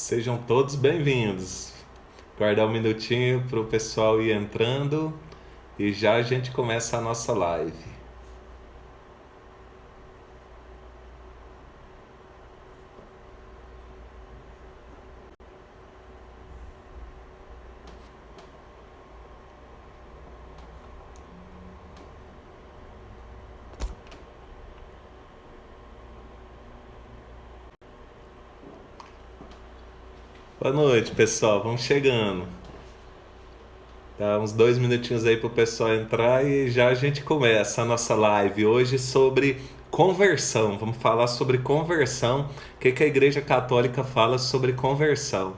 Sejam todos bem-vindos. Guardar um minutinho para o pessoal ir entrando e já a gente começa a nossa live. Boa noite, pessoal. Vamos chegando. Dá uns 2 minutinhos aí para o pessoal entrar e já a gente começa a nossa live hoje sobre conversão. Vamos falar sobre conversão. O que a Igreja Católica fala sobre conversão?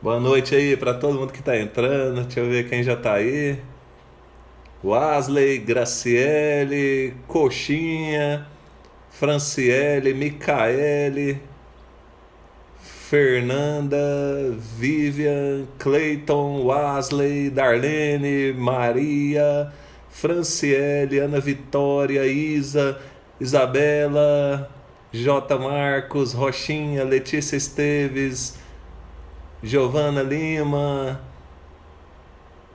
Boa noite aí para todo mundo que está entrando. Deixa eu ver quem já está aí. Wesley, Graciele, Coxinha, Franciele, Micaele, Fernanda, Vivian, Clayton, Wesley, Darlene, Maria, Franciele, Ana Vitória, Isa, Isabela, J. Marcos, Rochinha, Letícia Esteves, Giovana Lima,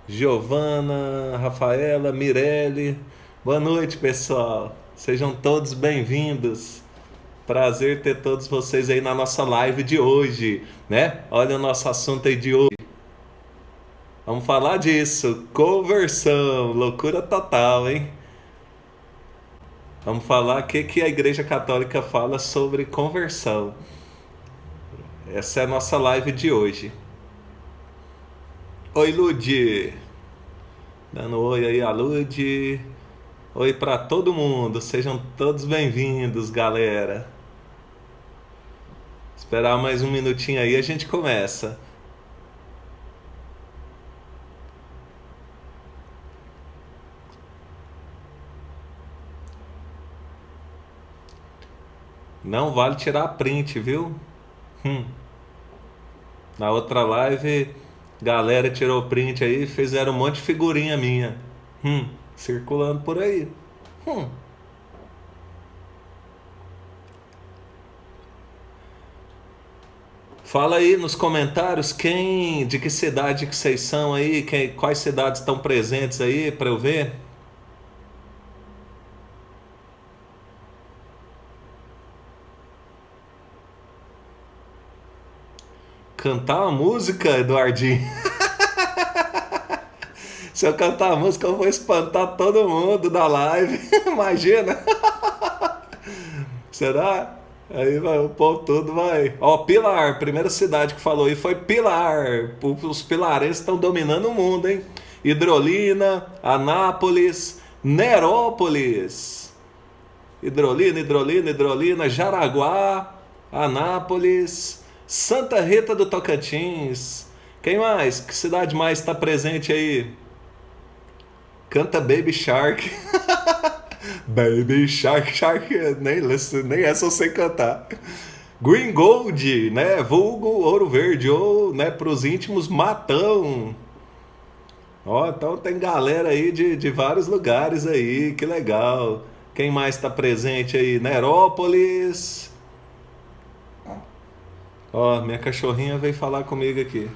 Giovana, Rafaela, Mirelle. Boa noite, pessoal. Sejam todos bem-vindos. Prazer ter todos vocês aí na nossa live de hoje, né? Olha o nosso assunto aí de hoje. Vamos falar disso, conversão, loucura total, hein? Vamos falar o que a Igreja Católica fala sobre conversão. Essa é a nossa live de hoje. Oi, Lud. Dando oi aí a Lud. Oi para todo mundo. Sejam todos bem-vindos, galera. Esperar mais um minutinho aí, a gente começa. Não vale tirar print, viu? Na outra live, galera tirou print aí, fizeram um monte de figurinha minha. Circulando por aí. Fala aí nos comentários de que cidade que vocês são aí, quais cidades estão presentes aí para eu ver. Cantar uma música, Eduardinho? Se eu cantar a música, eu vou espantar todo mundo da live. Imagina. Será? Aí vai, o povo todo vai. Ó, Pilar, primeira cidade que falou aí foi Pilar. Os pilarenses estão dominando o mundo, hein? Hidrolina, Anápolis, Nerópolis. Hidrolina, Jaraguá, Anápolis, Santa Rita do Tocantins. Quem mais? Que cidade mais está presente aí? Canta Baby Shark. Baby Shark, nem essa eu sei cantar. Green Gold, né? Vulgo Ouro Verde, ou, né, pros íntimos, Matão. Ó, então tem galera aí de vários lugares aí, que legal. Quem mais tá presente aí? Nerópolis. Ó, minha cachorrinha veio falar comigo aqui.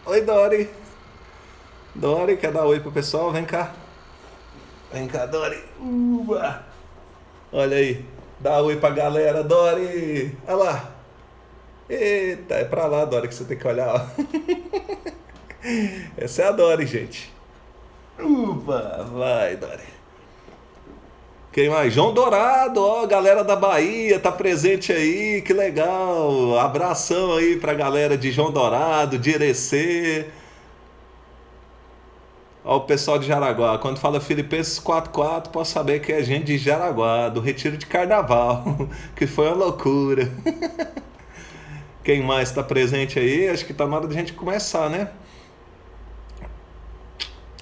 Oi, Dori. Dori, quer dar oi pro pessoal? Vem cá. Vem cá, Dori. Olha aí. Dá oi pra galera, Dori. Olha lá. Eita, é pra lá, Dori, que você tem que olhar, ó. Essa é a Dori, gente. Vai, Dori. Quem mais? João Dourado, ó, galera da Bahia tá presente aí, que legal. Abração aí pra galera de João Dourado, de Irecê. Ó, o pessoal de Jaraguá, quando fala Filipenses 4:4, posso saber que é gente de Jaraguá, do Retiro de Carnaval, que foi uma loucura. Quem mais está presente aí? Acho que tá na hora de a gente começar, né?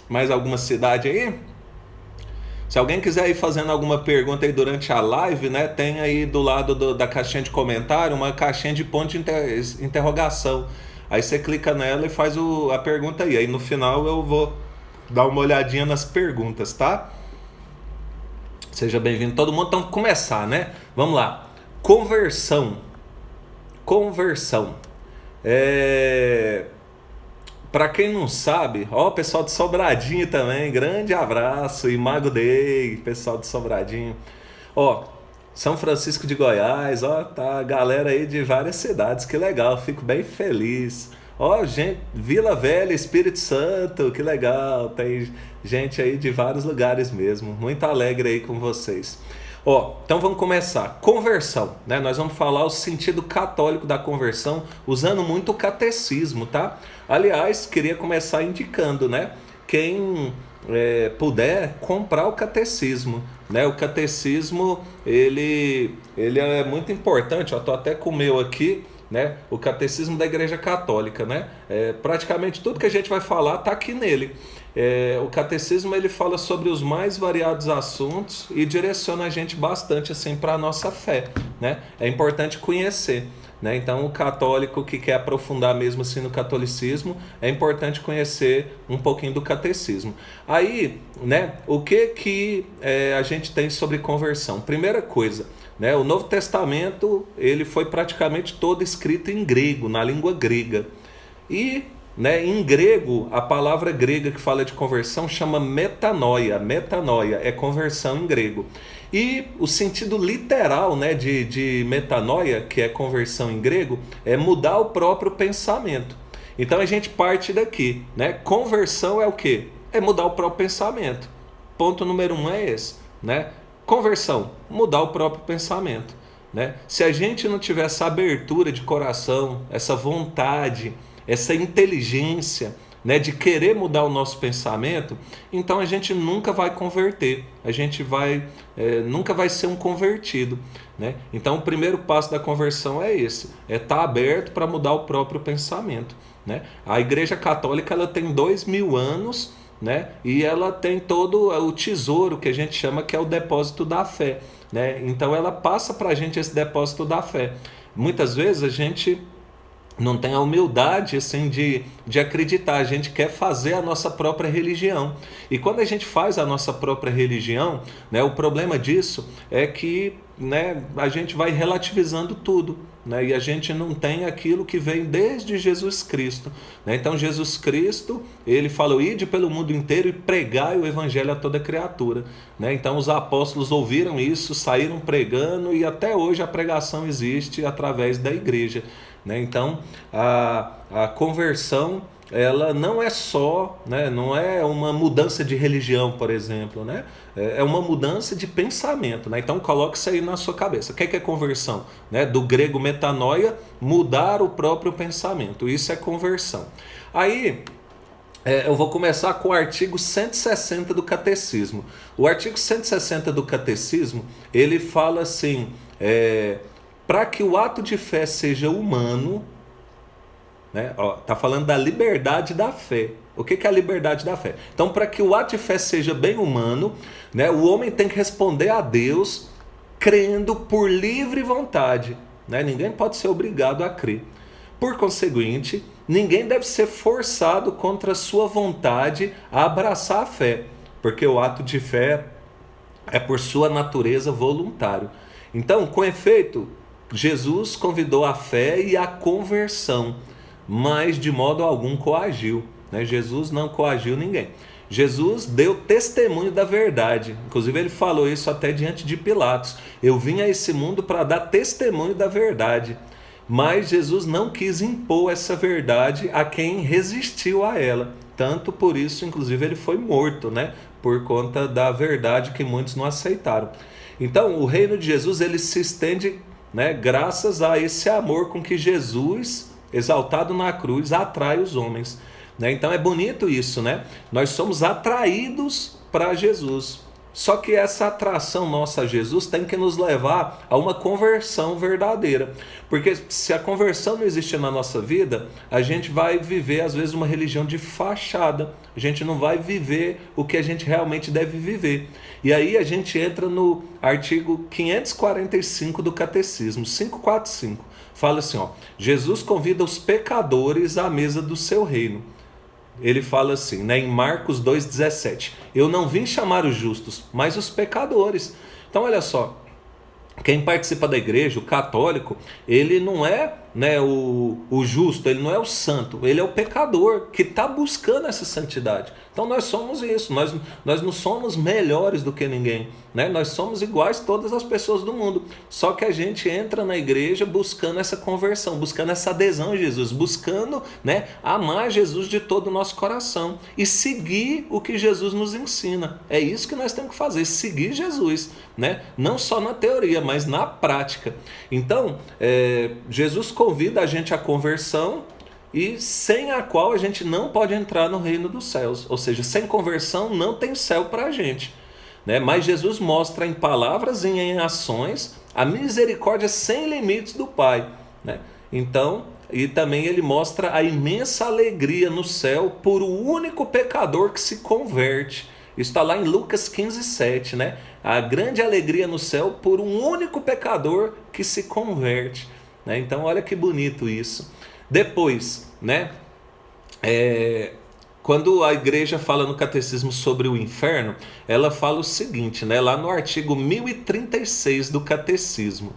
Mais alguma cidade aí? Se alguém quiser ir fazendo alguma pergunta aí durante a live, né? Tem aí do lado da caixinha de comentário uma caixinha de ponto de interrogação. Aí você clica nela e faz a pergunta aí. Aí no final eu vou dar uma olhadinha nas perguntas, tá? Seja bem-vindo todo mundo. Então, começar, né? Vamos lá. Conversão. Conversão. Para quem não sabe, ó, pessoal de Sobradinho também, grande abraço. Imago Dei, pessoal de Sobradinho. Ó, São Francisco de Goiás, ó, tá a galera aí de várias cidades, que legal, fico bem feliz. Ó, gente, Vila Velha, Espírito Santo, que legal, tem gente aí de vários lugares mesmo, muito alegre aí com vocês. Ó, então vamos começar. Conversão, né? Nós vamos falar o sentido católico da conversão, usando muito o catecismo, tá? Aliás, queria começar indicando, né? Quem puder comprar o catecismo, né? O catecismo, ele é muito importante, ó, tô até com o meu aqui, né? O catecismo da Igreja Católica, né? Praticamente tudo que a gente vai falar está aqui nele. O catecismo ele fala sobre os mais variados assuntos e direciona a gente bastante assim para a nossa fé, né? É importante conhecer, né? Então o católico que quer aprofundar mesmo assim no catolicismo, é importante conhecer um pouquinho do catecismo. Aí, né? O que a gente tem sobre conversão? Primeira coisa, né? O Novo Testamento ele foi praticamente todo escrito em grego, na língua grega. E, né, em grego, a palavra grega que fala de conversão chama metanoia. Metanoia é conversão em grego. E o sentido literal, né, de metanoia, que é conversão em grego, é mudar o próprio pensamento. Então a gente parte daqui, né? Conversão é o quê? É mudar o próprio pensamento. Ponto número 1 é esse, né? Conversão, mudar o próprio pensamento, né? Se a gente não tiver essa abertura de coração, essa vontade, essa inteligência, né, de querer mudar o nosso pensamento, então a gente nunca vai converter, a gente nunca vai ser um convertido, né? Então o primeiro passo da conversão é esse, é estar aberto para mudar o próprio pensamento, né? A Igreja Católica ela tem 2000 anos, né? E ela tem todo o tesouro que a gente chama que é o depósito da fé, né? Então ela passa para a gente esse depósito da fé. Muitas vezes a gente não tem a humildade assim de acreditar, a gente quer fazer a nossa própria religião. E quando a gente faz a nossa própria religião, né, o problema disso é que, né, a gente vai relativizando tudo, né, e a gente não tem aquilo que vem desde Jesus Cristo, né? Então Jesus Cristo, ele falou: ide pelo mundo inteiro e pregai o evangelho a toda criatura, né? Então os apóstolos ouviram isso, saíram pregando e até hoje a pregação existe através da igreja, né? Então a conversão ela não é só, né, não é uma mudança de religião, por exemplo, né? É uma mudança de pensamento, né? Então coloque isso aí na sua cabeça. O que é conversão? Né? Do grego metanoia, mudar o próprio pensamento. Isso é conversão. Aí eu vou começar com o artigo 160 do Catecismo. O artigo 160 do Catecismo, ele fala assim, para que o ato de fé seja humano, né? Ó, tá falando da liberdade da fé. O que é a liberdade da fé? Então, para que o ato de fé seja bem humano, né, o homem tem que responder a Deus crendo por livre vontade, né? Ninguém pode ser obrigado a crer. Por conseguinte, ninguém deve ser forçado contra a sua vontade a abraçar a fé, porque o ato de fé é por sua natureza voluntário. Então, com efeito, Jesus convidou a fé e a conversão, mas de modo algum coagiu, né? Jesus não coagiu ninguém. Jesus deu testemunho da verdade. Inclusive ele falou isso até diante de Pilatos: eu vim a esse mundo para dar testemunho da verdade. Mas Jesus não quis impor essa verdade a quem resistiu a ela. Tanto por isso, inclusive, ele foi morto, né? Por conta da verdade que muitos não aceitaram. Então, o reino de Jesus ele se estende, né, graças a esse amor com que Jesus, exaltado na cruz, atrai os homens, né? Então é bonito isso, né? Nós somos atraídos para Jesus. Só que essa atração nossa a Jesus tem que nos levar a uma conversão verdadeira. Porque se a conversão não existir na nossa vida, a gente vai viver às vezes uma religião de fachada. A gente não vai viver o que a gente realmente deve viver. E aí a gente entra no artigo 545 do Catecismo, 545. Fala assim, ó: Jesus convida os pecadores à mesa do seu reino. ele fala assim, né, em Marcos 2,17: eu não vim chamar os justos, mas os pecadores. Então olha só, quem participa da igreja, o católico, ele não é, né, o justo, ele não é o santo, ele é o pecador que está buscando essa santidade. Então nós somos isso, nós não somos melhores do que ninguém, né? Nós somos iguais a todas as pessoas do mundo, só que a gente entra na igreja buscando essa conversão, buscando essa adesão a Jesus, buscando, né, amar Jesus de todo o nosso coração e seguir o que Jesus nos ensina. É isso que nós temos que fazer, seguir Jesus, né? Não só na teoria, mas na prática. Então, Jesus convida a gente à conversão, e sem a qual a gente não pode entrar no reino dos céus. Ou seja, sem conversão não tem céu para a gente, né? Mas Jesus mostra em palavras e em ações a misericórdia sem limites do Pai, né? Então, e também ele mostra a imensa alegria no céu por o único pecador que se converte. Isso está lá em Lucas 15:7, né? A grande alegria no céu por um único pecador que se converte, né? Então olha que bonito isso. Depois, né, quando a igreja fala no catecismo sobre o inferno, ela fala o seguinte, né, lá no artigo 1036 do catecismo: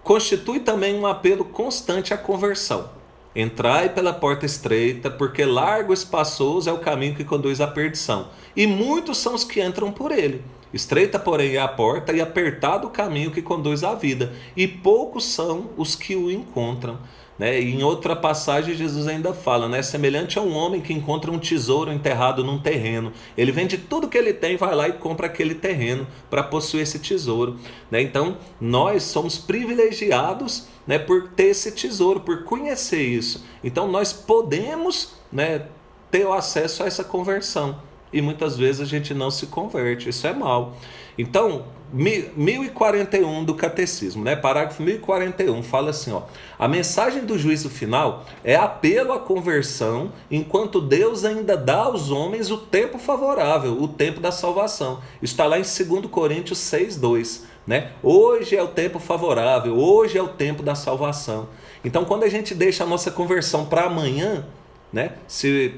constitui também um apelo constante à conversão. Entrai pela porta estreita, porque largo e espaçoso é o caminho que conduz à perdição, e muitos são os que entram por ele. Estreita, porém, é a porta, e apertado o caminho que conduz à vida, e poucos são os que o encontram, né? E em outra passagem Jesus ainda fala, né, semelhante a um homem que encontra um tesouro enterrado num terreno. Ele vende tudo que ele tem, vai lá e compra aquele terreno para possuir esse tesouro, né? Então nós somos privilegiados, né, por ter esse tesouro, por conhecer isso. Então nós podemos, né, ter o acesso a essa conversão, e muitas vezes a gente não se converte. Isso é mal. Então 1041 do catecismo, né? Parágrafo 1041 fala assim, ó: a mensagem do juízo final é apelo à conversão, enquanto Deus ainda dá aos homens o tempo favorável, o tempo da salvação. Está lá em 2 Coríntios 6:2, né? Hoje é o tempo favorável, hoje é o tempo da salvação. Então quando a gente deixa a nossa conversão para amanhã, né? Se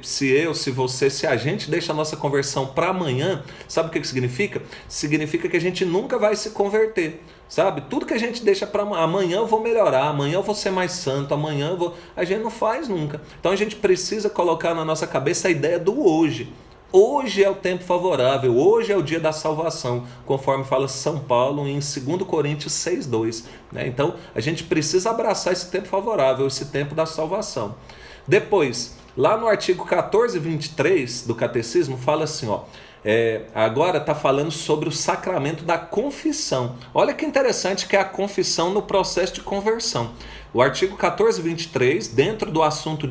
a gente deixa a nossa conversão para amanhã, sabe o que significa? Significa que a gente nunca vai se converter, sabe? Tudo que a gente deixa para amanhã, eu vou melhorar, amanhã eu vou ser mais santo, amanhã eu vou... A gente não faz nunca. Então a gente precisa colocar na nossa cabeça a ideia do hoje. Hoje é o tempo favorável, hoje é o dia da salvação, conforme fala São Paulo em 2 Coríntios 6:2, né? Então a gente precisa abraçar esse tempo favorável, esse tempo da salvação. Depois, lá no artigo 1423 do catecismo fala assim, ó, agora está falando sobre o sacramento da confissão. Olha que interessante que é a confissão no processo de conversão. O artigo 1423, dentro do assunto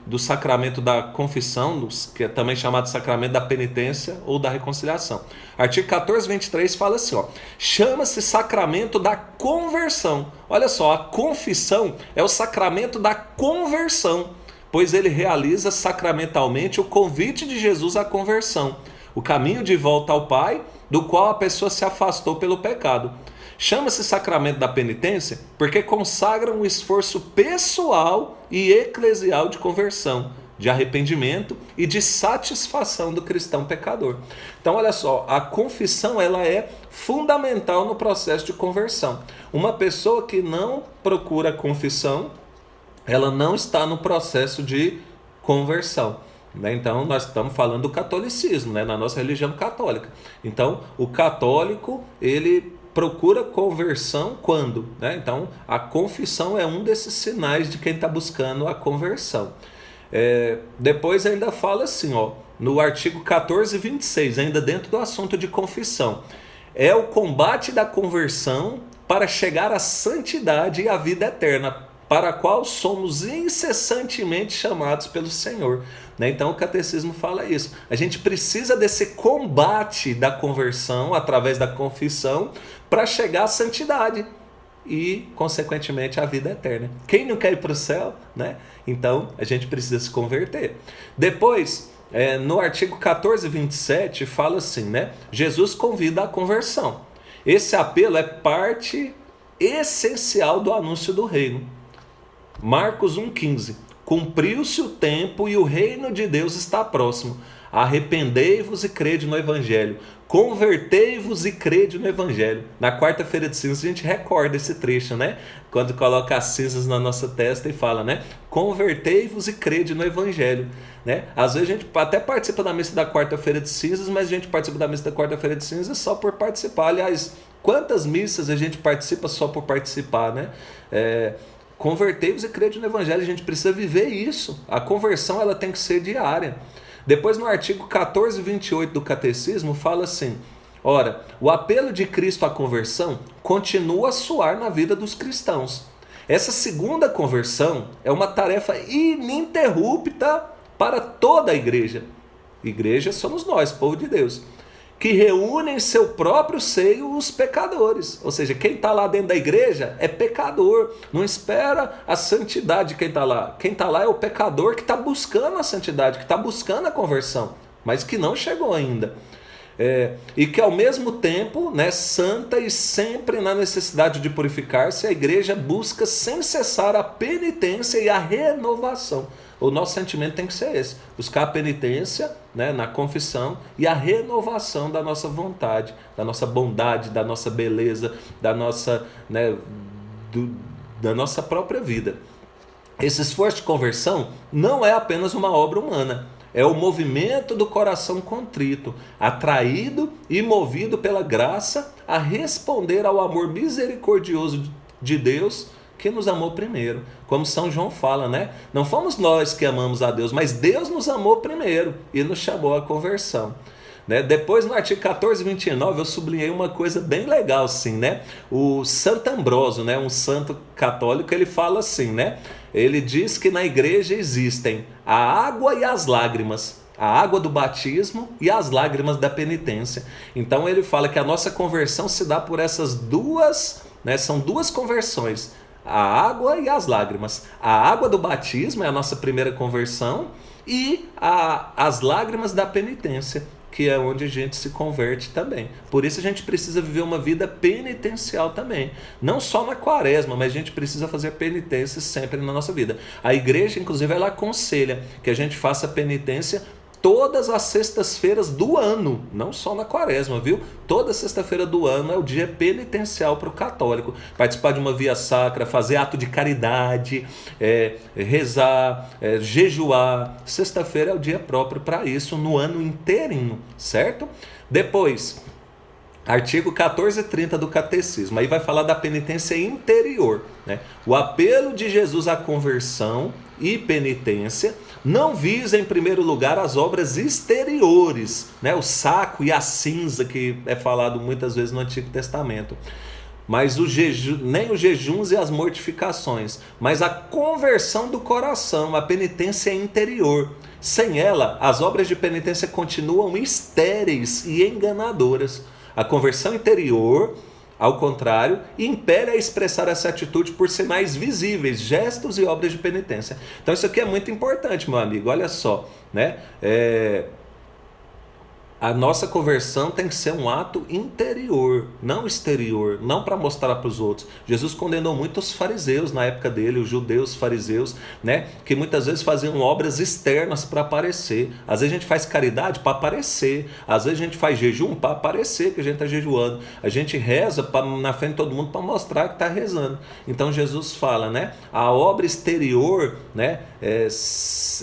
do sacramento da confissão, que é também chamado sacramento da penitência ou da reconciliação. Artigo 1423 fala assim, ó, chama-se sacramento da conversão. Olha só, a confissão é o sacramento da conversão, pois ele realiza sacramentalmente o convite de Jesus à conversão, o caminho de volta ao Pai, do qual a pessoa se afastou pelo pecado. Chama-se sacramento da penitência porque consagra um esforço pessoal e eclesial de conversão, de arrependimento e de satisfação do cristão pecador. Então olha só, a confissão ela é fundamental no processo de conversão. Uma pessoa que não procura confissão, ela não está no processo de conversão, né? Então nós estamos falando do catolicismo, né? Na nossa religião católica. Então o católico ele procura conversão quando, né? Então a confissão é um desses sinais de quem está buscando a conversão. Depois ainda fala assim, ó, no artigo 1426, ainda dentro do assunto de confissão: é o combate da conversão para chegar à santidade e à vida eterna, para a qual somos incessantemente chamados pelo Senhor, né? Então o catecismo fala isso. A gente precisa desse combate da conversão através da confissão para chegar à santidade e, consequentemente, à vida eterna. Quem não quer ir para o céu, né? Então a gente precisa se converter. Depois, no artigo 1427 fala assim, né? Jesus convida à conversão. Esse apelo é parte essencial do anúncio do reino. Marcos 1,15: cumpriu-se o tempo e o reino de Deus está próximo. Arrependei-vos e crede no Evangelho. Convertei-vos e crede no Evangelho. Na quarta-feira de cinzas a gente recorda esse trecho, né? Quando coloca as cinzas na nossa testa e fala, né? Convertei-vos e crede no Evangelho. Né? Às vezes a gente até participa da missa da quarta-feira de cinzas, mas a gente participa da missa da quarta-feira de cinzas só por participar. Aliás, quantas missas a gente participa só por participar, né? Convertei-vos e crede no Evangelho. A gente precisa viver isso. A conversão ela tem que ser diária. Depois no artigo 1428 do Catecismo fala assim: ora, o apelo de Cristo à conversão continua a soar na vida dos cristãos. Essa segunda conversão é uma tarefa ininterrupta para toda a igreja. Igreja somos nós, povo de Deus, que reúne em seu próprio seio os pecadores. Ou seja, quem está lá dentro da igreja é pecador. Não espera a santidade de quem está lá. Quem está lá é o pecador que está buscando a santidade, que está buscando a conversão, mas que não chegou ainda. E que ao mesmo tempo, né, santa e sempre na necessidade de purificar-se, a igreja busca sem cessar a penitência e a renovação. O nosso sentimento tem que ser esse: buscar a penitência, né, na confissão, e a renovação da nossa vontade, da nossa bondade, da nossa beleza, da nossa, né, da nossa própria vida. Esse esforço de conversão não é apenas uma obra humana. É o movimento do coração contrito, atraído e movido pela graça a responder ao amor misericordioso de Deus, que nos amou primeiro. Como São João fala, né? Não fomos nós que amamos a Deus, mas Deus nos amou primeiro e nos chamou à conversão. Né? Depois, no artigo 1429, eu sublinhei uma coisa bem legal, assim, né? O Santo Ambrósio, né, um santo católico, ele fala assim, né? Ele diz que na igreja existem a água e as lágrimas. A água do batismo e as lágrimas da penitência. Então ele fala que a nossa conversão se dá por essas duas, né? São duas conversões: a água e as lágrimas. A água do batismo é a nossa primeira conversão, e as lágrimas da penitência, que é onde a gente se converte também. Por isso a gente precisa viver uma vida penitencial também. Não só na quaresma, mas a gente precisa fazer penitência sempre na nossa vida. A igreja, inclusive, ela aconselha que a gente faça penitência todas as sextas-feiras do ano, não só na quaresma, viu? Toda sexta-feira do ano é o dia penitencial para o católico. Participar de uma via sacra, fazer ato de caridade, rezar, jejuar. Sexta-feira é o dia próprio para isso no ano inteirinho, certo? Depois, artigo 1430 do Catecismo, aí vai falar da penitência interior, né? O apelo de Jesus à conversão e penitência não visa em primeiro lugar as obras exteriores, né? O saco e a cinza, que é falado muitas vezes no Antigo Testamento, mas nem os jejuns e as mortificações, mas a conversão do coração, a penitência interior. Sem ela, as obras de penitência continuam estéreis e enganadoras. A conversão interior, ao contrário, impele a expressar essa atitude por sinais visíveis, gestos e obras de penitência. Então isso aqui é muito importante, meu amigo. Olha só, né? A nossa conversão tem que ser um ato interior, não exterior, não para mostrar para os outros. Jesus condenou muito os fariseus na época dele, os judeus fariseus, né, que muitas vezes faziam obras externas para aparecer. Às vezes a gente faz caridade para aparecer, às vezes a gente faz jejum para aparecer que a gente está jejuando. A gente reza na frente de todo mundo para mostrar que está rezando. Então Jesus fala, né, a obra exterior, né,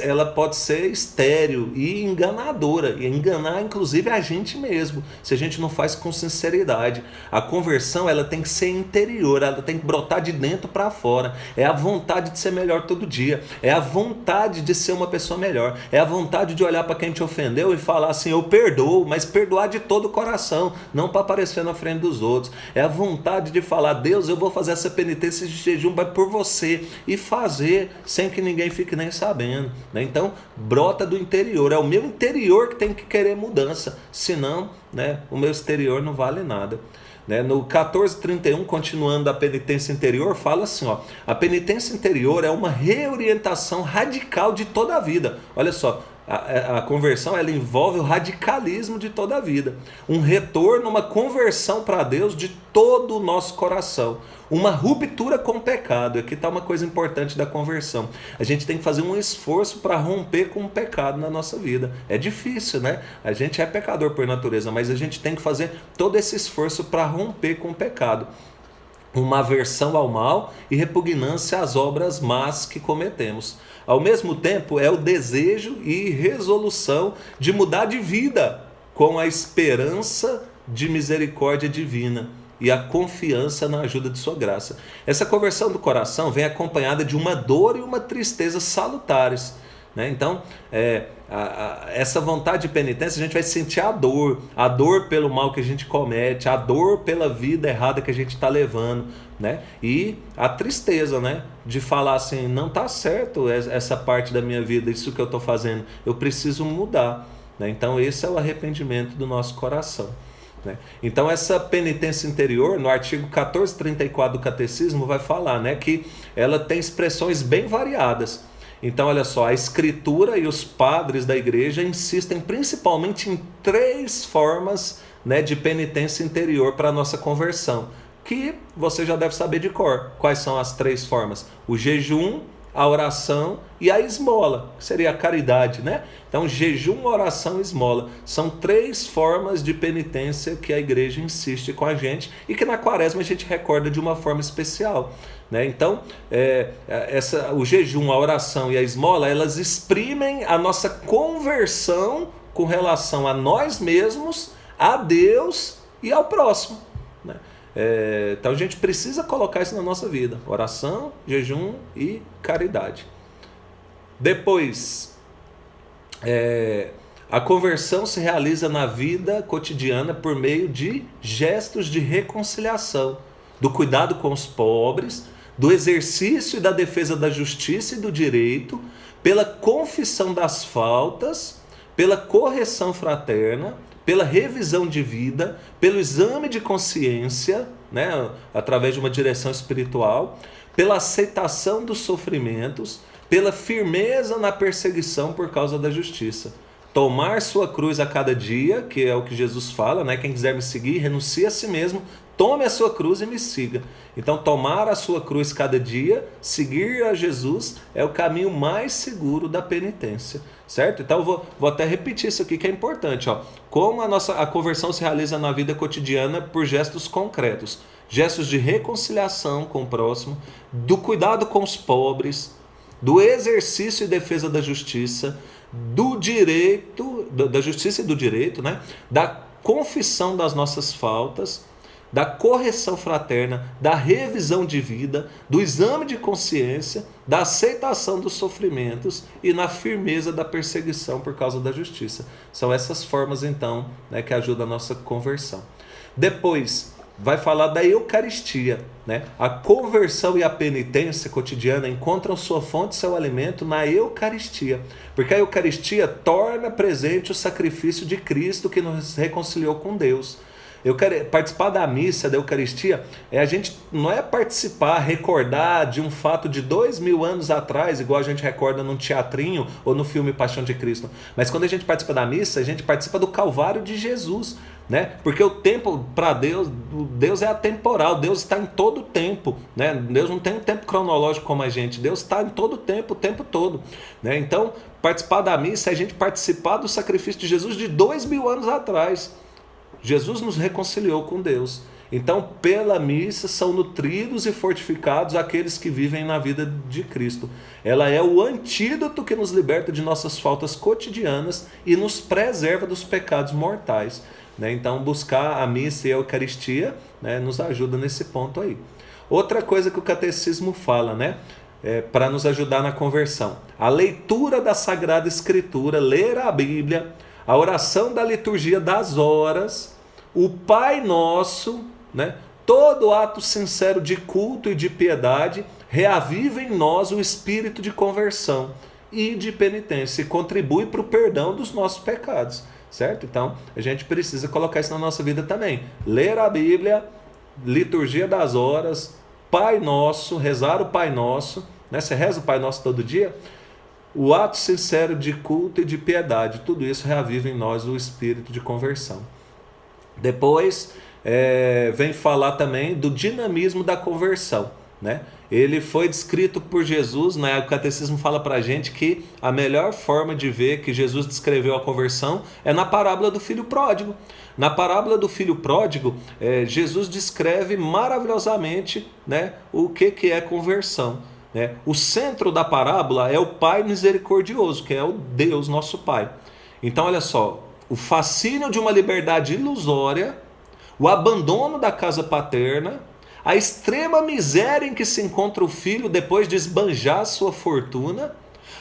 ela pode ser estéril e enganadora, e enganar inclusive a gente mesmo, se a gente não faz com sinceridade. A conversão, ela tem que ser interior, ela tem que brotar de dentro para fora. É a vontade de ser melhor todo dia, é a vontade de ser uma pessoa melhor, é a vontade de olhar para quem te ofendeu e falar assim: eu perdoo, mas perdoar de todo o coração, não para aparecer na frente dos outros. É a vontade de falar: Deus, eu vou fazer essa penitência de jejum por você, e fazer sem que ninguém fique nem sabendo, né? Então brota do interior, é o meu interior que tem que querer mudança, senão, né, o meu exterior não vale nada, né? No 1431, continuando a penitência interior, fala assim, ó: a penitência interior é uma reorientação radical de toda a vida. Olha só, A conversão, ela envolve o radicalismo de toda a vida. Um retorno, uma conversão para Deus de todo o nosso coração. Uma ruptura com o pecado. Aqui está uma coisa importante da conversão. A gente tem que fazer um esforço para romper com o pecado na nossa vida. É difícil, né? A gente é pecador por natureza, mas a gente tem que fazer todo esse esforço para romper com o pecado. Uma aversão ao mal e repugnância às obras más que cometemos. Ao mesmo tempo, é o desejo e resolução de mudar de vida, com a esperança de misericórdia divina e a confiança na ajuda de sua graça. Essa conversão do coração vem acompanhada de uma dor e uma tristeza salutares, né? Então, essa vontade de penitência, a gente vai sentir a dor pelo mal que a gente comete, a dor pela vida errada que a gente está levando, né? E a tristeza, né? De falar assim, não está certo essa parte da minha vida, isso que eu estou fazendo, eu preciso mudar, né? Então esse é o arrependimento do nosso coração, né? Então essa penitência interior, no artigo 1434 do Catecismo, vai falar, né, que ela tem expressões bem variadas. Então, olha só, a Escritura e os padres da igreja insistem principalmente em 3 formas, né, de penitência interior para a nossa conversão, que você já deve saber de cor. Quais são as 3 formas? O jejum, a oração e a esmola, que seria a caridade, né? Então, jejum, oração e esmola são 3 formas de penitência que a igreja insiste com a gente e que na quaresma a gente recorda de uma forma especial, né? Então, o jejum, a oração e a esmola, elas exprimem a nossa conversão com relação a nós mesmos, a Deus e ao próximo, né? Então a gente precisa colocar isso na nossa vida: oração, jejum e caridade. Depois, a conversão se realiza na vida cotidiana por meio de gestos de reconciliação, do cuidado com os pobres, do exercício e da defesa da justiça e do direito, pela confissão das faltas, pela correção fraterna, pela revisão de vida, pelo exame de consciência, né, através de uma direção espiritual, pela aceitação dos sofrimentos, pela firmeza na perseguição por causa da justiça. Tomar sua cruz a cada dia, que é o que Jesus fala, né? Quem quiser me seguir, renuncie a si mesmo, tome a sua cruz e me siga. Então, tomar a sua cruz cada dia, seguir a Jesus, é o caminho mais seguro da penitência, certo? Então, eu vou até repetir isso aqui que é importante, ó. Como a conversão se realiza na vida cotidiana por gestos concretos, gestos de reconciliação com o próximo, do cuidado com os pobres, do exercício e defesa da justiça, do direito, da justiça e do direito, né? Da confissão das nossas faltas, da correção fraterna, da revisão de vida, do exame de consciência, da aceitação dos sofrimentos e na firmeza da perseguição por causa da justiça. São essas formas, então, né, que ajudam a nossa conversão. Depois, vai falar da Eucaristia, né? A conversão e a penitência cotidiana encontram sua fonte, seu alimento na Eucaristia, porque a Eucaristia torna presente o sacrifício de Cristo que nos reconciliou com Deus. Participar da missa, da Eucaristia, a gente não é participar, recordar de um fato de 2000 anos atrás, igual a gente recorda num teatrinho ou no filme Paixão de Cristo. Mas quando a gente participa da missa, a gente participa do Calvário de Jesus, né? Porque o tempo para Deus é atemporal, Deus está em todo o tempo, né? Deus não tem um tempo cronológico como a gente, Deus está em todo o tempo todo, né? Então, participar da missa é a gente participar do sacrifício de Jesus de 2000 anos atrás. Jesus nos reconciliou com Deus. Então, pela missa são nutridos e fortificados aqueles que vivem na vida de Cristo. Ela é o antídoto que nos liberta de nossas faltas cotidianas e nos preserva dos pecados mortais, né? Então, buscar a missa e a Eucaristia, né, nos ajuda nesse ponto aí. Outra coisa que o Catecismo fala, né, para nos ajudar na conversão: a leitura da Sagrada Escritura, ler a Bíblia, a oração da liturgia das horas, o Pai Nosso, né? Todo ato sincero de culto e de piedade reaviva em nós o espírito de conversão e de penitência e contribui para o perdão dos nossos pecados, certo? Então, a gente precisa colocar isso na nossa vida também. Ler a Bíblia, liturgia das horas, Pai Nosso, rezar o Pai Nosso, né? Você reza o Pai Nosso todo dia? o ato sincero de culto e de piedade, tudo isso reaviva em nós o espírito de conversão. Depois vem falar também do dinamismo da conversão, né? Ele foi descrito por Jesus, né? O catecismo fala para a gente que a melhor forma de ver que Jesus descreveu a conversão é na parábola do filho pródigo. Na parábola do filho pródigo, Jesus descreve maravilhosamente, né, o que é conversão, né? O centro da parábola é o Pai misericordioso, que é o Deus, nosso Pai. Então, olha só, o fascínio de uma liberdade ilusória, o abandono da casa paterna, a extrema miséria em que se encontra o filho depois de esbanjar sua fortuna,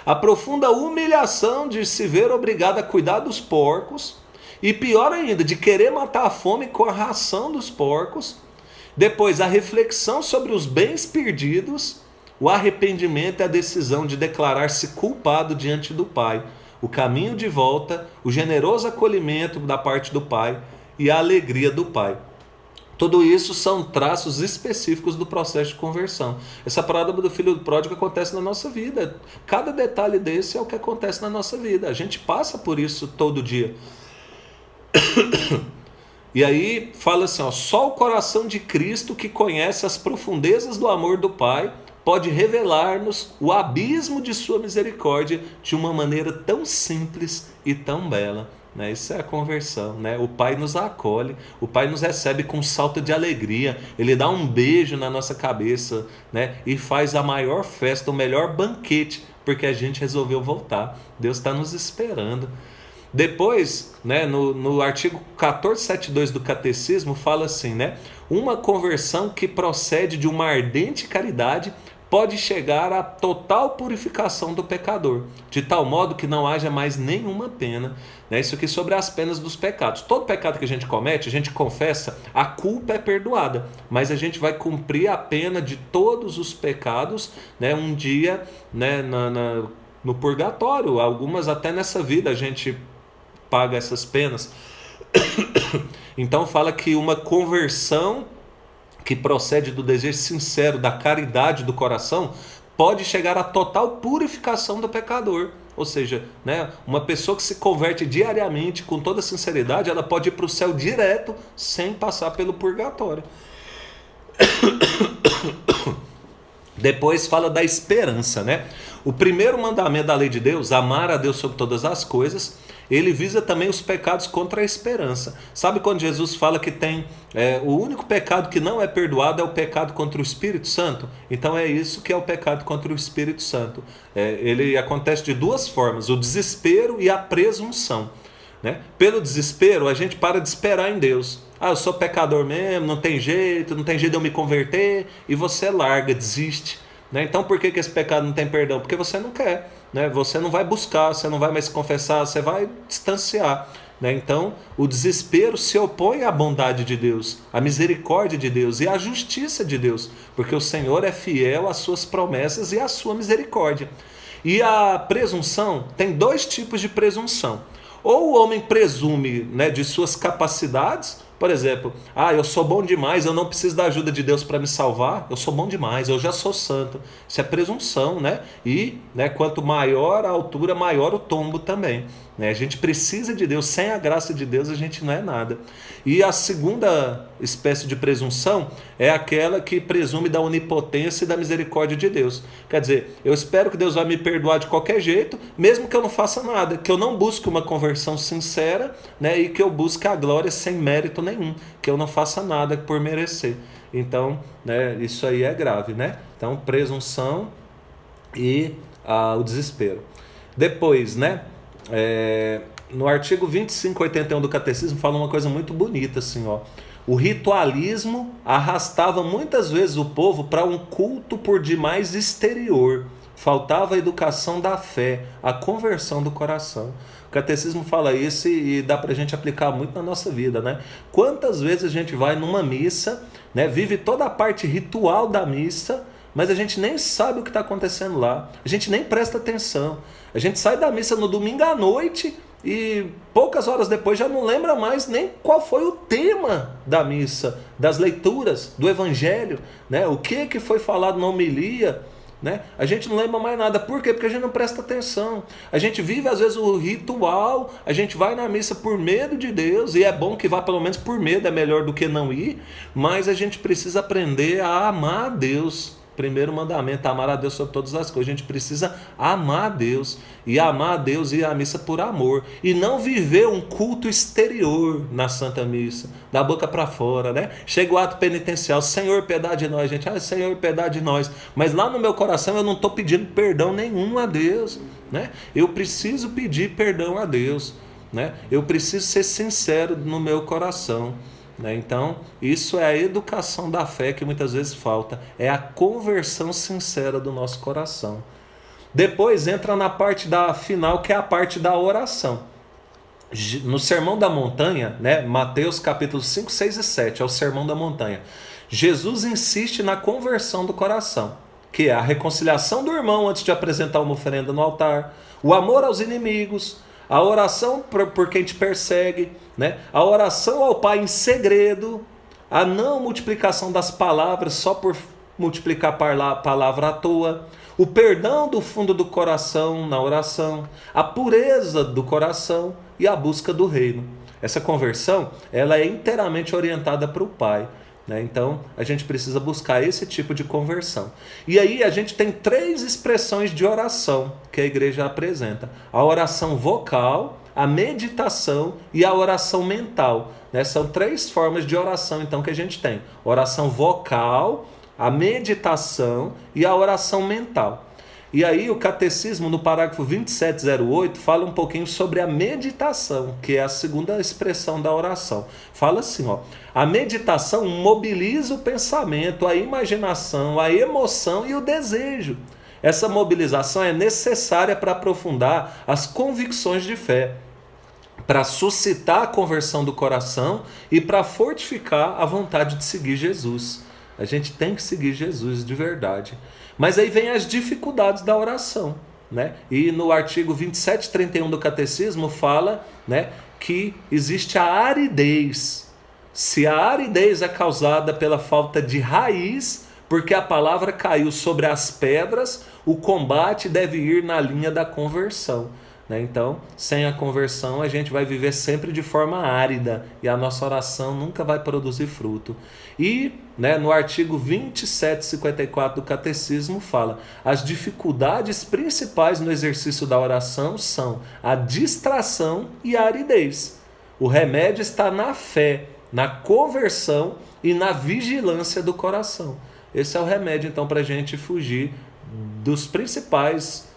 a profunda humilhação de se ver obrigado a cuidar dos porcos, e pior ainda, de querer matar a fome com a ração dos porcos, depois a reflexão sobre os bens perdidos, o arrependimento e a decisão de declarar-se culpado diante do Pai, o caminho de volta, o generoso acolhimento da parte do Pai e a alegria do Pai. Tudo isso são traços específicos do processo de conversão. Essa parábola do filho pródigo acontece na nossa vida. Cada detalhe desse é o que acontece na nossa vida. A gente passa por isso todo dia. E aí fala assim, ó, só o coração de Cristo, que conhece as profundezas do amor do Pai, pode revelar-nos o abismo de sua misericórdia de uma maneira tão simples e tão bela. Né? Isso é a conversão, né? O Pai nos acolhe, o Pai nos recebe com um salto de alegria, Ele dá um beijo na nossa cabeça, né? E faz a maior festa, o melhor banquete, porque a gente resolveu voltar. Deus está nos esperando. Depois, né, no artigo 1472 do Catecismo, fala assim, né? Uma conversão que procede de uma ardente caridade pode chegar à total purificação do pecador, de tal modo que não haja mais nenhuma pena. Né? Isso aqui sobre as penas dos pecados. Todo pecado que a gente comete, a gente confessa, a culpa é perdoada, mas a gente vai cumprir a pena de todos os pecados, né, um dia, né, no purgatório. Algumas até nessa vida a gente paga essas penas. Então fala que uma conversão que procede do desejo sincero, da caridade do coração, pode chegar à total purificação do pecador. Ou seja, né, uma pessoa que se converte diariamente com toda sinceridade, ela pode ir para o céu direto sem passar pelo purgatório. Depois fala da esperança, né? O primeiro mandamento da lei de Deus, amar a Deus sobre todas as coisas, ele visa também os pecados contra a esperança. Sabe quando Jesus fala que tem o único pecado que não é perdoado é o pecado contra o Espírito Santo? Então é isso que é o pecado contra o Espírito Santo. Ele acontece de duas formas, o desespero e a presunção. Né? Pelo desespero, a gente para de esperar em Deus. Ah, eu sou pecador mesmo, não tem jeito de eu me converter, e você larga, desiste. Né? Então por que esse pecado não tem perdão? Porque você não quer. Né? Você não vai buscar, você não vai mais confessar, você vai distanciar. Né? Então o desespero se opõe à bondade de Deus, à misericórdia de Deus e à justiça de Deus, porque o Senhor é fiel às suas promessas e à sua misericórdia. E a presunção, tem dois tipos de presunção. Ou o homem presume, né, de suas capacidades. Por exemplo, eu sou bom demais, eu não preciso da ajuda de Deus para me salvar, eu sou bom demais, eu já sou santo. Isso é presunção, né? E, né, quanto maior a altura, maior o tombo também. Né? A gente precisa de Deus, sem a graça de Deus a gente não é nada. E a segunda espécie de presunção é aquela que presume da onipotência e da misericórdia de Deus. Quer dizer, eu espero que Deus vai me perdoar de qualquer jeito, mesmo que eu não faça nada, que eu não busque uma conversão sincera, né, e que eu busque a glória sem mérito nenhum, que eu não faça nada por merecer. Então, né, isso aí é grave, né? Então, presunção e o desespero. Depois, né, no artigo 2581 do Catecismo fala uma coisa muito bonita assim, ó. O ritualismo arrastava muitas vezes o povo para um culto por demais exterior. Faltava a educação da fé, a conversão do coração. O Catecismo fala isso e dá para a gente aplicar muito na nossa vida, né? Quantas vezes a gente vai numa missa, né, vive toda a parte ritual da missa, mas a gente nem sabe o que está acontecendo lá, a gente nem presta atenção. A gente sai da missa no domingo à noite e poucas horas depois já não lembra mais nem qual foi o tema da missa, das leituras, do evangelho, né? O que foi falado na homilia, né? A gente não lembra mais nada. Por quê? Porque a gente não presta atenção. A gente vive às vezes o ritual, a gente vai na missa por medo de Deus, e é bom que vá pelo menos por medo, é melhor do que não ir, mas a gente precisa aprender a amar a Deus. Primeiro mandamento, amar a Deus sobre todas as coisas. A gente precisa amar a Deus, e amar a Deus e ir à missa por amor, e não viver um culto exterior na Santa Missa, da boca para fora, né? Chega o ato penitencial, Senhor, piedade de nós, gente, Senhor, piedade de nós, mas lá no meu coração eu não estou pedindo perdão nenhum a Deus, né? Eu preciso pedir perdão a Deus, né? Eu preciso ser sincero no meu coração. Então, isso é a educação da fé que muitas vezes falta, é a conversão sincera do nosso coração. Depois entra na parte da final, que é a parte da oração. No Sermão da Montanha, né, Mateus capítulos 5, 6 e 7, é o Sermão da Montanha. Jesus insiste na conversão do coração, que é a reconciliação do irmão antes de apresentar uma oferenda no altar, o amor aos inimigos, a oração por quem te persegue, né? A oração ao Pai em segredo, a não multiplicação das palavras só por multiplicar a palavra à toa, o perdão do fundo do coração na oração, a pureza do coração e a busca do reino. Essa conversão, ela é inteiramente orientada para o Pai. Então, a gente precisa buscar esse tipo de conversão. E aí a gente tem 3 expressões de oração que a igreja apresenta. A oração vocal, a meditação e a oração mental. São 3 formas de oração então que a gente tem. Oração vocal, a meditação e a oração mental. E aí o catecismo no parágrafo 2708 fala um pouquinho sobre a meditação, que é a segunda expressão da oração. Fala assim, a meditação mobiliza o pensamento, a imaginação, a emoção e o desejo. Essa mobilização é necessária para aprofundar as convicções de fé, para suscitar a conversão do coração e para fortificar a vontade de seguir Jesus. A gente tem que seguir Jesus de verdade. Mas aí vem as dificuldades da oração, né? E no artigo 2731 do Catecismo fala, né, que existe a aridez. Se a aridez é causada pela falta de raiz, porque a palavra caiu sobre as pedras, o combate deve ir na linha da conversão. Então, sem a conversão, a gente vai viver sempre de forma árida e a nossa oração nunca vai produzir fruto. E no artigo 2754 do Catecismo fala: as dificuldades principais no exercício da oração são a distração e a aridez. O remédio está na fé, na conversão e na vigilância do coração. Esse é o remédio, então, para a gente fugir das principais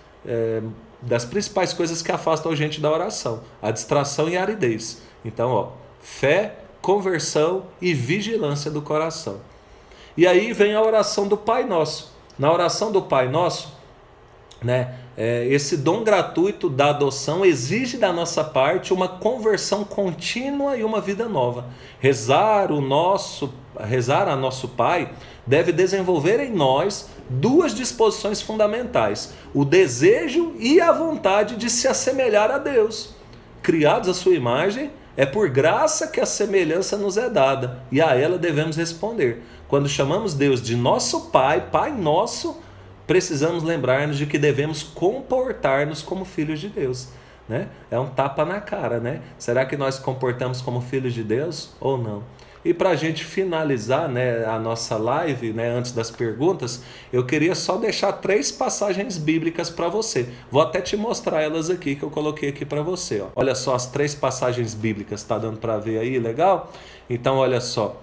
coisas que afastam a gente da oração: a distração e a aridez. Então, fé, conversão e vigilância do coração. E aí vem a oração do Pai Nosso. Na oração do Pai Nosso, esse dom gratuito da adoção exige da nossa parte uma conversão contínua e uma vida nova. Rezar a nosso Pai deve desenvolver em nós 2 disposições fundamentais: o desejo e a vontade de se assemelhar a Deus. Criados à sua imagem, é por graça que a semelhança nos é dada, e a ela devemos responder. Quando chamamos Deus de nosso Pai, Pai Nosso, precisamos lembrar-nos de que devemos comportar-nos como filhos de Deus. É um tapa na cara, Será que nós comportamos como filhos de Deus ou não? E para a gente finalizar a nossa live, antes das perguntas, eu queria só deixar 3 passagens bíblicas para você. Vou até te mostrar elas aqui, que eu coloquei aqui para você. Olha só as 3 passagens bíblicas, está dando para ver aí, legal? Então olha só.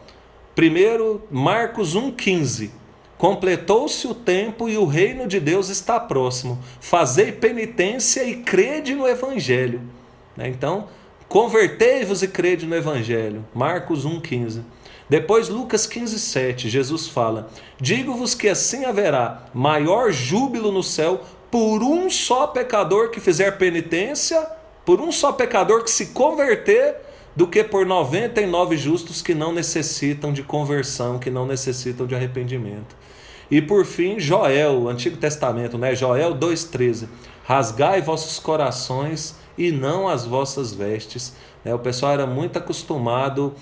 Primeiro, Marcos 1,15. Completou-se o tempo e o reino de Deus está próximo. Fazei penitência e crede no Evangelho. Então, convertei-vos e crede no Evangelho. Marcos 1,15. Depois, Lucas 15,7, Jesus fala: digo-vos que assim haverá maior júbilo no céu por um só pecador que fizer penitência, por um só pecador que se converter, do que por 99 justos que não necessitam de conversão, que não necessitam de arrependimento. E por fim, Joel, Antigo Testamento, Joel 2,13. Rasgai vossos corações e não as vossas vestes. O pessoal era muito acostumado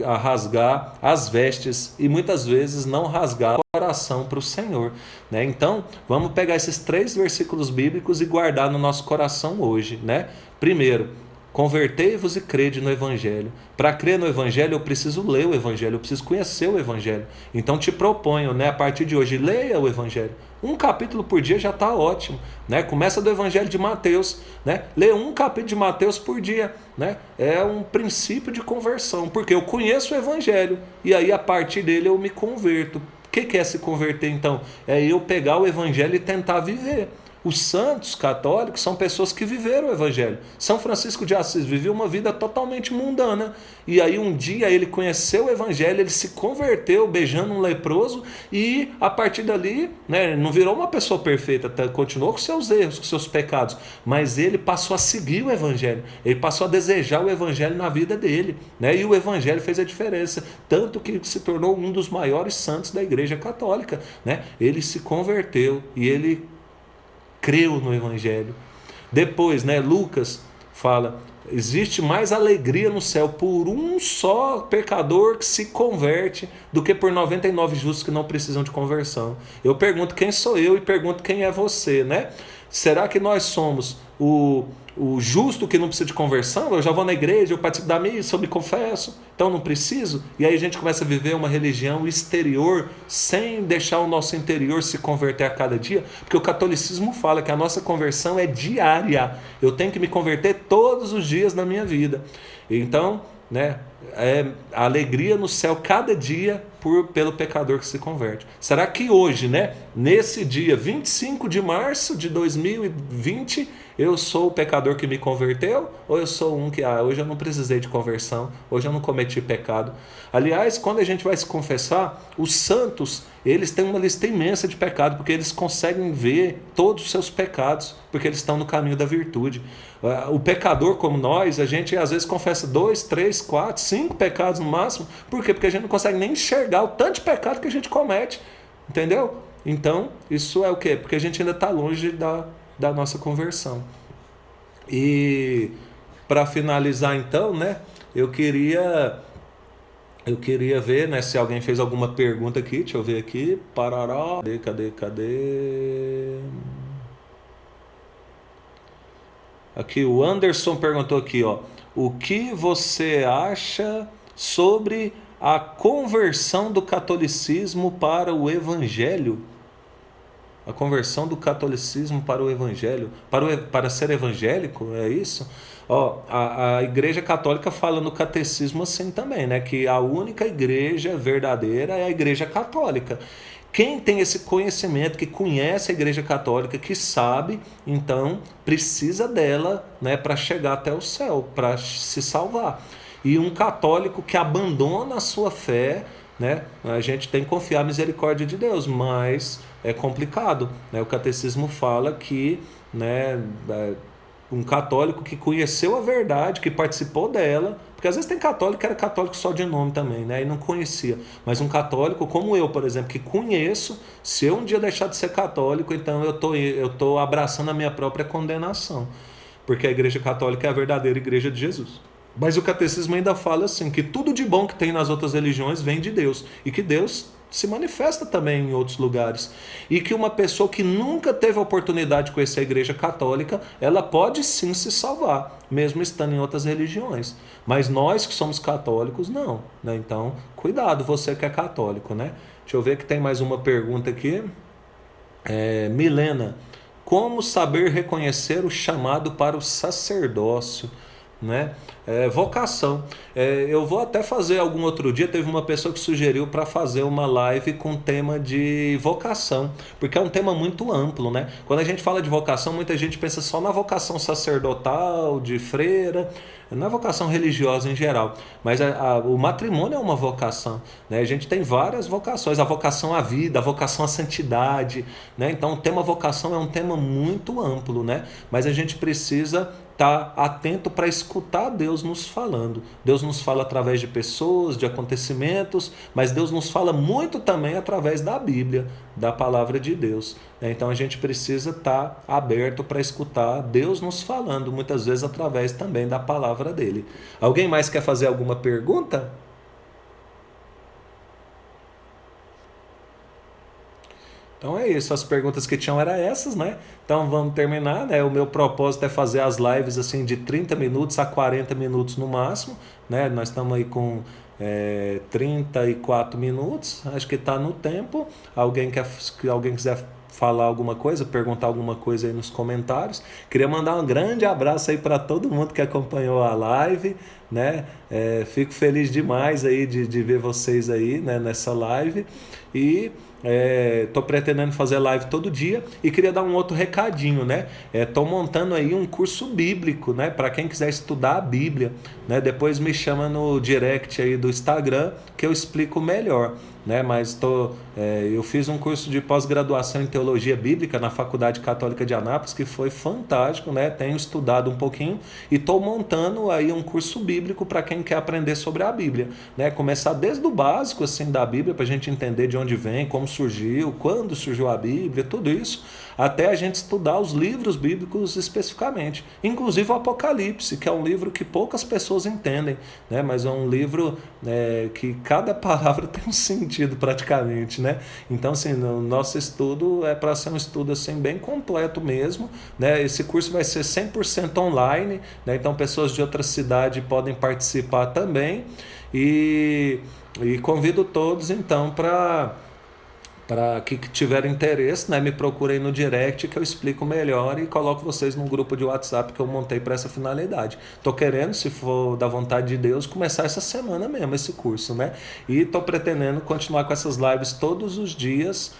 a rasgar as vestes e muitas vezes não rasgar o coração para o Senhor. Então, vamos pegar esses 3 versículos bíblicos e guardar no nosso coração hoje. Primeiro, convertei-vos e crede no Evangelho. Para crer no Evangelho, eu preciso ler o Evangelho, eu preciso conhecer o Evangelho. Então te proponho, a partir de hoje, leia o Evangelho. Um capítulo por dia já está ótimo. Começa do Evangelho de Mateus. Lê um capítulo de Mateus por dia. É um princípio de conversão, porque eu conheço o Evangelho e aí a partir dele eu me converto. O que é se converter então? É eu pegar o Evangelho e tentar viver. Os santos católicos são pessoas que viveram o Evangelho. São Francisco de Assis viveu uma vida totalmente mundana. E aí um dia ele conheceu o Evangelho, ele se converteu beijando um leproso e a partir dali, não virou uma pessoa perfeita, continuou com seus erros, com seus pecados, mas ele passou a seguir o Evangelho, ele passou a desejar o Evangelho na vida dele, e o Evangelho fez a diferença, tanto que se tornou um dos maiores santos da Igreja Católica. Ele se converteu e ele creu no Evangelho. Depois, Lucas fala, existe mais alegria no céu por um só pecador que se converte do que por 99 justos que não precisam de conversão. Eu pergunto quem sou eu e pergunto quem é você, Será que nós somos o justo que não precisa de conversão? Eu já vou na igreja, eu participo da missa, eu me confesso, então não preciso? E aí a gente começa a viver uma religião exterior sem deixar o nosso interior se converter a cada dia, porque o catolicismo fala que a nossa conversão é diária. Eu tenho que me converter todos os dias na minha vida. Então, é a alegria no céu cada dia pelo pecador que se converte. Será que hoje, nesse dia 25 de março de 2020, eu sou o pecador que me converteu? Ou eu sou um que, hoje eu não precisei de conversão, hoje eu não cometi pecado? Aliás, quando a gente vai se confessar, os santos, eles têm uma lista imensa de pecado, porque eles conseguem ver todos os seus pecados, porque eles estão no caminho da virtude. O pecador como nós, a gente às vezes confessa 2, 3, 4, 5 pecados no máximo. Por quê? Porque a gente não consegue nem enxergar o tanto de pecado que a gente comete. Entendeu? Então, isso é o quê? Porque a gente ainda está longe da nossa conversão. E para finalizar então, eu queria ver, se alguém fez alguma pergunta aqui. Deixa eu ver aqui. Parará. Cadê? Aqui o Anderson perguntou aqui, o que você acha sobre a conversão do catolicismo para o Evangelho? A conversão do catolicismo para o Evangelho, para ser evangélico, é isso? A Igreja Católica fala no catecismo assim também, que a única igreja verdadeira é a Igreja Católica. Quem tem esse conhecimento, que conhece a Igreja Católica, que sabe, então precisa dela, para chegar até o céu, para se salvar. E um católico que abandona a sua fé, a gente tem que confiar na misericórdia de Deus, mas é complicado. O catecismo fala que um católico que conheceu a verdade, que participou dela, porque às vezes tem católico que era católico só de nome também, e não conhecia, mas um católico como eu, por exemplo, que conheço, se eu um dia deixar de ser católico, então eu tô abraçando a minha própria condenação, porque a Igreja Católica é a verdadeira Igreja de Jesus. Mas o catecismo ainda fala assim, que tudo de bom que tem nas outras religiões vem de Deus, e que Deus se manifesta também em outros lugares, e que uma pessoa que nunca teve a oportunidade de conhecer a Igreja Católica, ela pode sim se salvar, mesmo estando em outras religiões, mas nós que somos católicos não, Então cuidado, você que é católico, Deixa eu ver que tem mais uma pergunta aqui. Milena, como saber reconhecer o chamado para o sacerdócio? Vocação. Eu vou até fazer algum outro dia, teve uma pessoa que sugeriu para fazer uma live com tema de vocação, porque é um tema muito amplo, Quando a gente fala de vocação, muita gente pensa só na vocação sacerdotal, de freira, na vocação religiosa em geral, mas o matrimônio é uma vocação, A gente tem várias vocações, a vocação à vida, a vocação à santidade, Então o tema vocação é um tema muito amplo, Mas a gente precisa estar atento para escutar Deus nos falando. Deus nos fala através de pessoas, de acontecimentos, mas Deus nos fala muito também através da Bíblia, da palavra de Deus. Então a gente precisa estar aberto para escutar Deus nos falando, muitas vezes através também da palavra dele. Alguém mais quer fazer alguma pergunta? Então é isso, as perguntas que tinham eram essas, né? Então vamos terminar, né? O meu propósito é fazer as lives assim de 30 minutos a 40 minutos no máximo, né? Nós estamos aí com 34 minutos, acho que está no tempo. Alguém quiser falar alguma coisa, perguntar alguma coisa aí nos comentários. Queria mandar um grande abraço aí para todo mundo que acompanhou a live, né? Fico feliz demais aí de ver vocês aí, né, nessa live. E tô pretendendo fazer live todo dia e queria dar um outro recadinho, né? Tô montando aí um curso bíblico, né? Para quem quiser estudar a Bíblia, né? Depois me chama no direct aí do Instagram que eu explico melhor, né? Mas eu fiz um curso de pós-graduação em teologia bíblica na Faculdade Católica de Anápolis que foi fantástico, né? Tenho estudado um pouquinho e estou montando aí um curso bíblico para quem quer aprender sobre a Bíblia, né? Começar desde o básico assim da Bíblia para a gente entender de onde vem, como surgiu, quando surgiu a Bíblia, tudo isso, até a gente estudar os livros bíblicos especificamente, inclusive o Apocalipse, que é um livro que poucas pessoas entendem, né? Mas é um livro que cada palavra tem um sentido praticamente, né? Então, assim, o nosso estudo é para ser um estudo assim, bem completo mesmo, né? Esse curso vai ser 100% online, né? Então pessoas de outra cidade podem participar também e convido todos então para que tiver interesse, né, me procurem no direct que eu explico melhor e coloco vocês num grupo de WhatsApp que eu montei para essa finalidade. Tô querendo, se for da vontade de Deus, começar essa semana mesmo esse curso, né? E tô pretendendo continuar com essas lives todos os dias,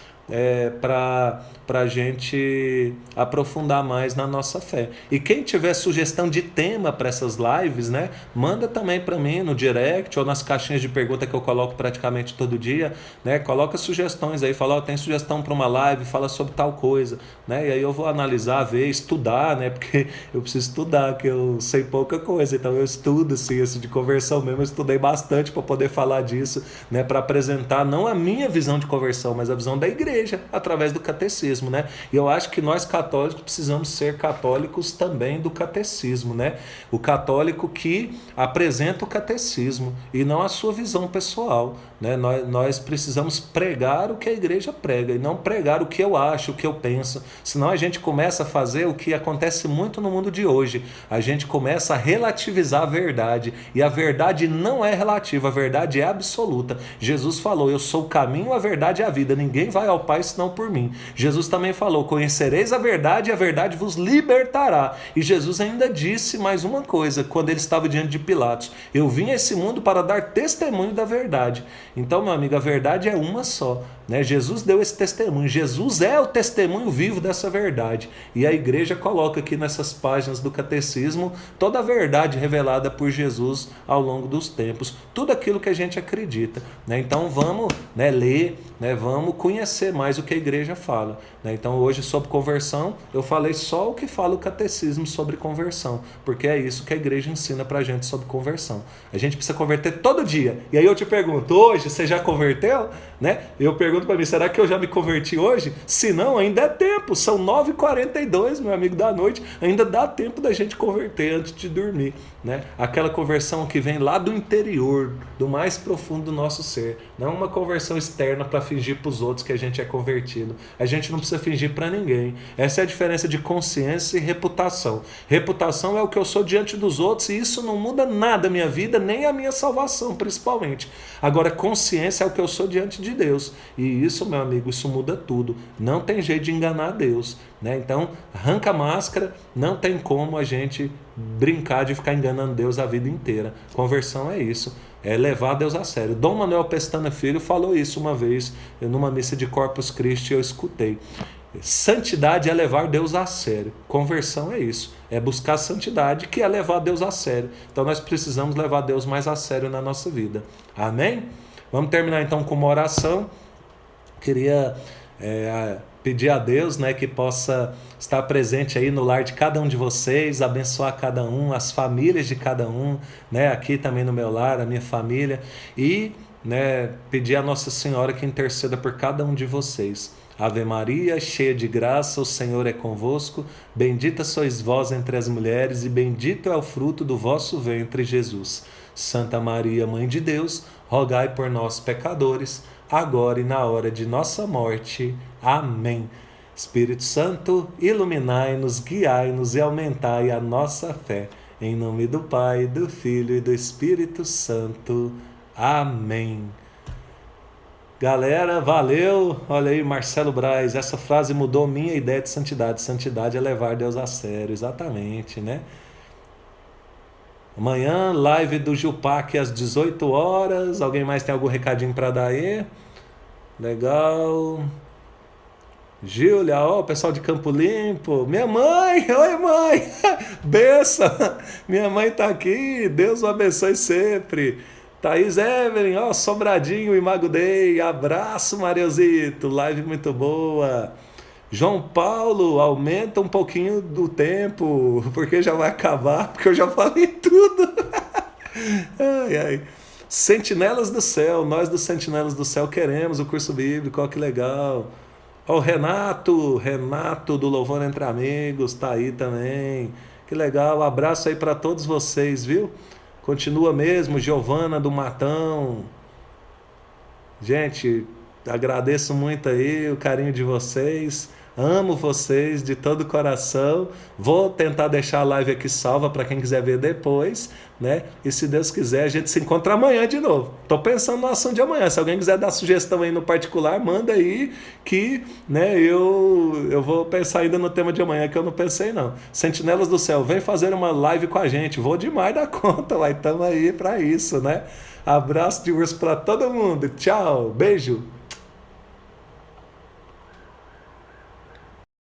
para a gente aprofundar mais na nossa fé. E quem tiver sugestão de tema para essas lives, né, manda também para mim no direct ou nas caixinhas de pergunta que eu coloco praticamente todo dia, né, coloca sugestões aí, fala, tem sugestão para uma live, fala sobre tal coisa, né, e aí eu vou analisar, ver, estudar, né, porque eu preciso estudar, que eu sei pouca coisa, então eu estudo assim, isso de conversão mesmo, eu estudei bastante para poder falar disso, né, para apresentar não a minha visão de conversão, mas a visão da igreja, através do catecismo, né? E eu acho que nós católicos precisamos ser católicos também do catecismo, né? O católico que apresenta o catecismo e não a sua visão pessoal, né? Nós precisamos pregar o que a igreja prega e não pregar o que eu acho, o que eu penso. Senão a gente começa a fazer o que acontece muito no mundo de hoje. A gente começa a relativizar a verdade e a verdade não é relativa, a verdade é absoluta. Jesus falou, eu sou o caminho, a verdade e a vida. Ninguém vai ao Pai senão por mim. Jesus também falou, conhecereis a verdade e a verdade vos libertará. E Jesus ainda disse mais uma coisa, quando ele estava diante de Pilatos, eu vim a esse mundo para dar testemunho da verdade. Então, meu amigo, a verdade é uma só, né? Jesus deu esse testemunho, Jesus é o testemunho vivo dessa verdade. E a igreja coloca aqui nessas páginas do catecismo toda a verdade revelada por Jesus ao longo dos tempos, tudo aquilo que a gente acredita, né? Então vamos, né, ler, né, vamos conhecer mais o que a igreja fala, né? Então hoje sobre conversão eu falei só o que fala o catecismo sobre conversão, porque é isso que a igreja ensina pra gente sobre conversão. A gente precisa converter todo dia. E aí eu te pergunto, hoje você já converteu? Né? Eu pergunto para mim, será que eu já me converti hoje? Se não, ainda é tempo, são 9h42, meu amigo, da noite, ainda dá tempo da gente converter antes de dormir, né? Aquela conversão que vem lá do interior, do mais profundo do nosso ser, não uma conversão externa para fingir para os outros que a gente é convertido. A gente não precisa fingir para ninguém. Essa é a diferença de consciência e reputação. Reputação é o que eu sou diante dos outros e isso não muda nada a minha vida, nem a minha salvação, principalmente. Agora, consciência é o que eu sou diante de Deus. E isso, meu amigo, isso muda tudo. Não tem jeito de enganar Deus, né? Então, arranca a máscara, não tem como a gente brincar de ficar enganando Deus a vida inteira. Conversão é isso, é levar Deus a sério. Dom Manuel Pestana Filho falou isso uma vez, numa missa de Corpus Christi eu escutei. Santidade é levar Deus a sério. Conversão é isso, é buscar santidade, que é levar Deus a sério. Então nós precisamos levar Deus mais a sério na nossa vida. Amém? Vamos terminar então com uma oração. Queria Pedir a Deus, né, que possa estar presente aí no lar de cada um de vocês, abençoar cada um, as famílias de cada um, né, aqui também no meu lar, a minha família, e, né, pedir a Nossa Senhora que interceda por cada um de vocês. Ave Maria, cheia de graça, o Senhor é convosco, bendita sois vós entre as mulheres e bendito é o fruto do vosso ventre, Jesus. Santa Maria, Mãe de Deus, rogai por nós pecadores, agora e na hora de nossa morte. Amém. Espírito Santo, iluminai-nos, guiai-nos e aumentai a nossa fé. Em nome do Pai, do Filho e do Espírito Santo. Amém. Galera, valeu. Olha aí, Marcelo Braz. Essa frase mudou minha ideia de santidade. Santidade é levar Deus a sério. Exatamente, né? Amanhã, live do Jupac às 18 horas. Alguém mais tem algum recadinho para dar aí? Legal. Júlia, ó, o pessoal de Campo Limpo. Minha mãe, oi mãe, benção. Minha mãe tá aqui, Deus o abençoe sempre. Thaís Evelyn, ó, Sobradinho e Mago Dei. Abraço, Mariozito, live muito boa. João Paulo, aumenta um pouquinho do tempo, porque já vai acabar, porque eu já falei tudo. Ai, ai. Sentinelas do Céu, nós dos Sentinelas do Céu queremos o curso bíblico, ó, que legal. Ó, o Renato do Louvor Entre Amigos, tá aí também. Que legal, abraço aí para todos vocês, viu? Continua mesmo, Giovana do Matão. Gente, agradeço muito aí o carinho de vocês. Amo vocês de todo o coração. Vou tentar deixar a live aqui salva para quem quiser ver depois, né? E se Deus quiser, a gente se encontra amanhã de novo. Tô pensando no assunto de amanhã. Se alguém quiser dar sugestão aí no particular, manda aí que, né, eu vou pensar ainda no tema de amanhã que eu não pensei não. Sentinelas do Céu, vem fazer uma live com a gente. Vou demais da conta, vai, tamo aí para isso, né? Abraço de urso para todo mundo. Tchau, beijo.